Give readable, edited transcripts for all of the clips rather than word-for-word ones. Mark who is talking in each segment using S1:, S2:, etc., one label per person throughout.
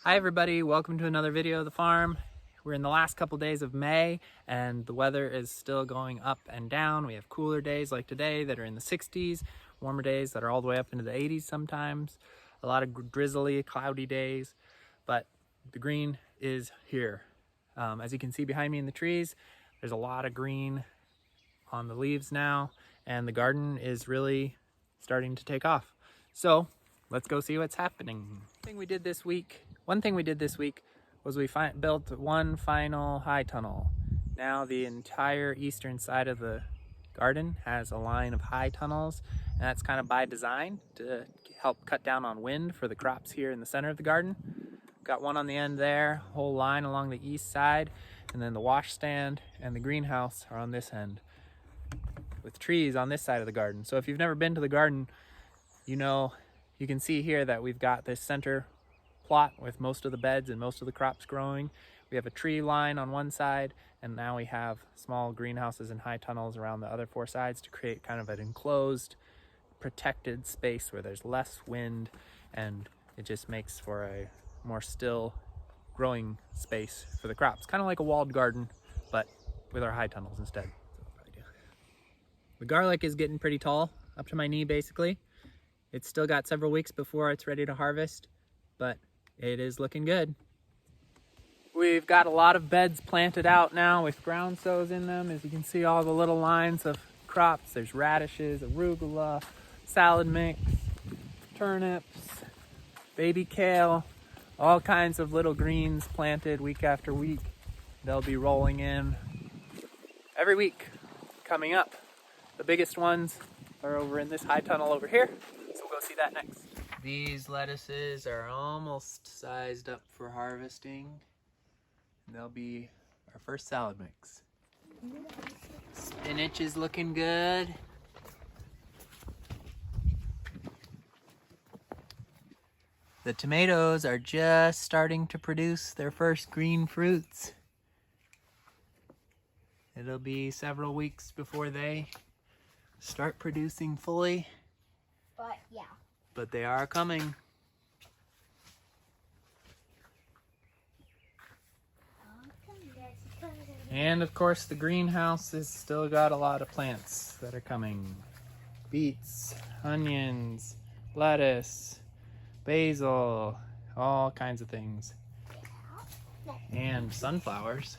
S1: Hi everybody, welcome to another video of the farm. We're in the last couple days of May and the weather is still going up and down. We have cooler days like today that are in the 60s, warmer days that are all the way up into the 80s sometimes, a lot of drizzly, cloudy days, but the green is here. As you can see behind me in the trees, there's a lot of green on the leaves now and the garden is really starting to take off. So let's go see what's happening. One thing we did this week was we built one final high tunnel. Now the entire eastern side of the garden has a line of high tunnels, and that's kind of by design to help cut down on wind for the crops here in the center of the garden. Got one on the end there, whole line along the east side, and then the wash stand and the greenhouse are on this end with trees on this side of the garden. So if you've never been to the garden, you can see here that we've got this center plot with most of the beds and most of the crops growing. We have a tree line on one side, and now we have small greenhouses and high tunnels around the other four sides to create kind of an enclosed, protected space where there's less wind, and it just makes for a more still growing space for the crops. Kind of like a walled garden, but with our high tunnels instead. The garlic is getting pretty tall, up to my knee basically. It's still got several weeks before it's ready to harvest, but it is looking good. We've got a lot of beds planted out now with ground sows in them. As you can see, all the little lines of crops. There's radishes, arugula, salad mix, turnips, baby kale, all kinds of little greens planted week after week. They'll be rolling in every week coming up. The biggest ones are over in this high tunnel over here, so we'll go see that next. These lettuces are almost sized up for harvesting. They'll be our first salad mix. Spinach is looking good. The tomatoes are just starting to produce their first green fruits. It'll be several weeks before they start producing fully.
S2: But yeah.
S1: But they are coming. And of course the greenhouse has still got a lot of plants that are coming. Beets, onions, lettuce, basil, all kinds of things. And sunflowers.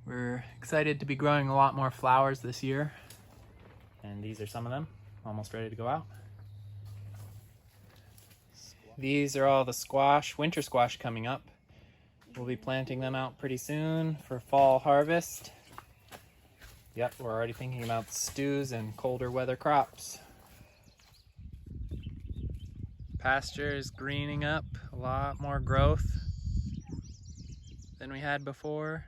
S1: We're excited to be growing a lot more flowers this year. And these are some of them, almost ready to go out. These are all the squash, winter squash coming up. We'll be planting them out pretty soon for fall harvest. Yep, we're already thinking about stews and colder weather crops. Pasture is greening up, a lot more growth than we had before.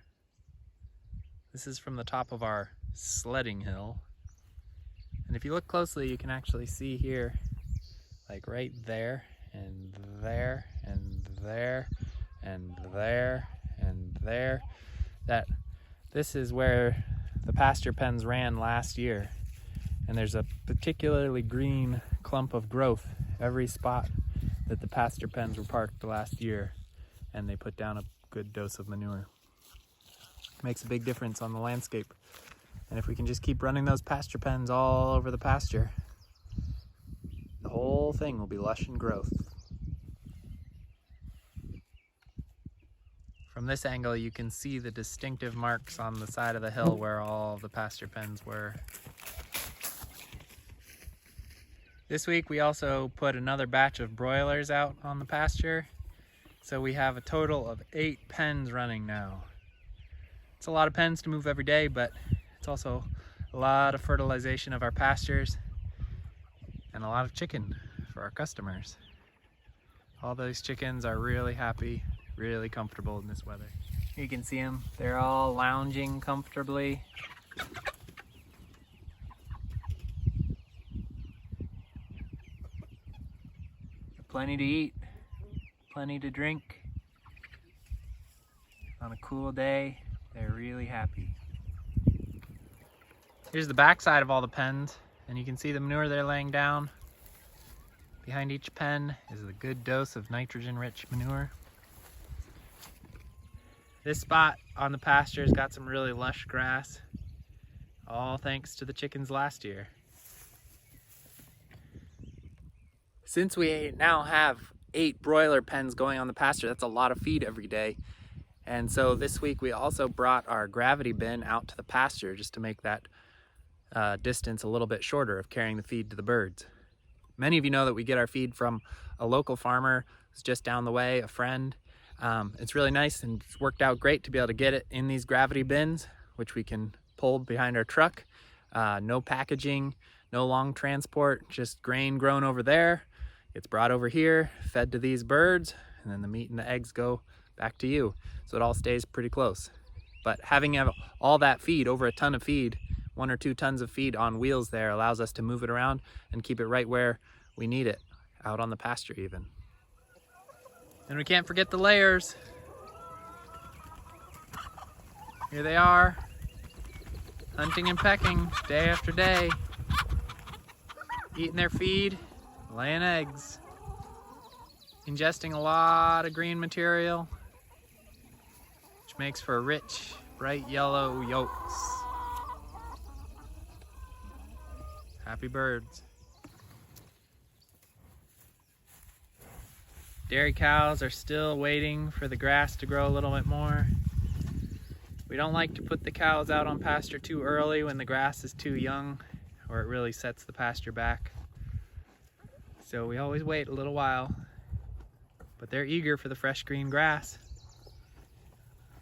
S1: This is from the top of our sledding hill. And if you look closely, you can actually see here, like right there, and there, and there, and there, and there, that this is where the pasture pens ran last year. And there's a particularly green clump of growth every spot that the pasture pens were parked last year, and they put down a good dose of manure. Makes a big difference on the landscape. And if we can just keep running those pasture pens all over the pasture, the whole thing will be lush in growth. From this angle, you can see the distinctive marks on the side of the hill where all the pasture pens were. This week, we also put another batch of broilers out on the pasture. So we have a total of 8 pens running now. It's a lot of pens to move every day, but it's also a lot of fertilization of our pastures and a lot of chicken for our customers. All those chickens are really happy, really comfortable in this weather. You can see them, they're all lounging comfortably. Plenty to eat, plenty to drink. On a cool day, they're really happy. Here's the back side of all the pens, and you can see the manure they're laying down. Behind each pen is a good dose of nitrogen-rich manure. This spot on the pasture has got some really lush grass, all thanks to the chickens last year. Since we now have 8 broiler pens going on the pasture, that's a lot of feed every day. And so this week we also brought our gravity bin out to the pasture just to make that distance a little bit shorter of carrying the feed to the birds. Many of you know that we get our feed from a local farmer who's just down the way, a friend. It's really nice, and it's worked out great to be able to get it in these gravity bins, which we can pull behind our truck. No packaging, no long transport, just grain grown over there. It's brought over here, fed to these birds, and then the meat and the eggs go back to you. So it all stays pretty close. But having all that feed, over a ton of feed, 1 or 2 tons of feed on wheels there, allows us to move it around and keep it right where we need it, out on the pasture even. And we can't forget the layers. Here they are, hunting and pecking day after day, eating their feed, laying eggs, ingesting a lot of green material, which makes for rich, bright yellow yolks. Happy birds. Dairy cows are still waiting for the grass to grow a little bit more. We don't like to put the cows out on pasture too early when the grass is too young, or it really sets the pasture back. So we always wait a little while, but they're eager for the fresh green grass.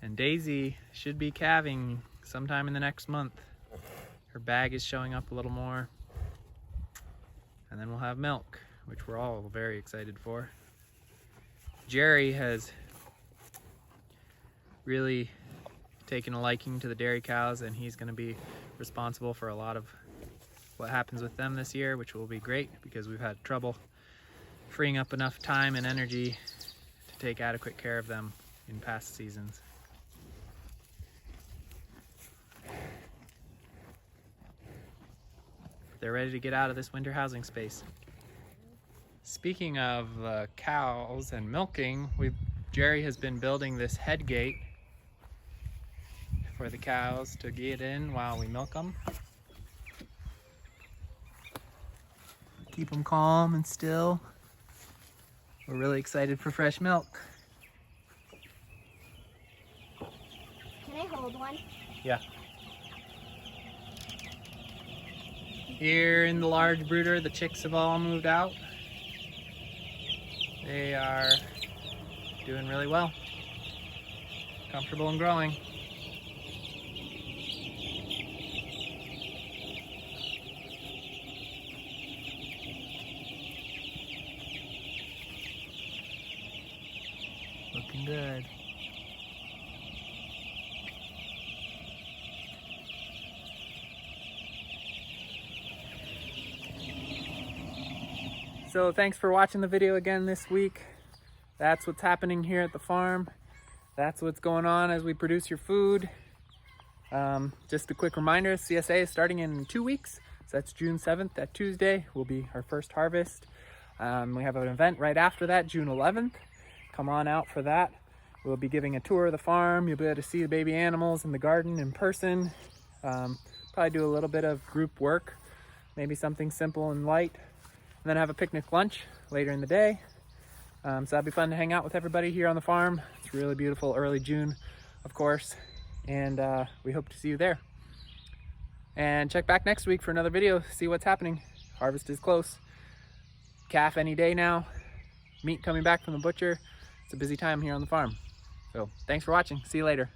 S1: And Daisy should be calving sometime in the next month. Her bag is showing up a little more. And then we'll have milk, which we're all very excited for. Jerry has really taken a liking to the dairy cows, and he's going to be responsible for a lot of what happens with them this year, which will be great because we've had trouble freeing up enough time and energy to take adequate care of them in past seasons. They're ready to get out of this winter housing space. Speaking of cows and milking, Jerry has been building this head gate for the cows to get in while we milk them. Keep them calm and still. We're really excited for fresh milk.
S2: Can I hold one?
S1: Yeah. Here in the large brooder, the chicks have all moved out. They are doing really well. Comfortable and growing. Looking good. So thanks for watching the video again this week. That's what's happening here at the farm. That's what's going on as we produce your food. Just a quick reminder, CSA is starting in 2 weeks. So that's June 7th, that Tuesday will be our first harvest. We have an event right after that, June 11th. Come on out for that. We'll be giving a tour of the farm. You'll be able to see the baby animals in the garden in person. Probably do a little bit of group work, maybe something simple and light. And then have a picnic lunch later in the day. So that'd be fun to hang out with everybody here on the farm. It's really beautiful, early June, of course. And we hope to see you there. And check back next week for another video, see what's happening. Harvest is close. Calf any day now. Meat coming back from the butcher. It's a busy time here on the farm. So thanks for watching. See you later.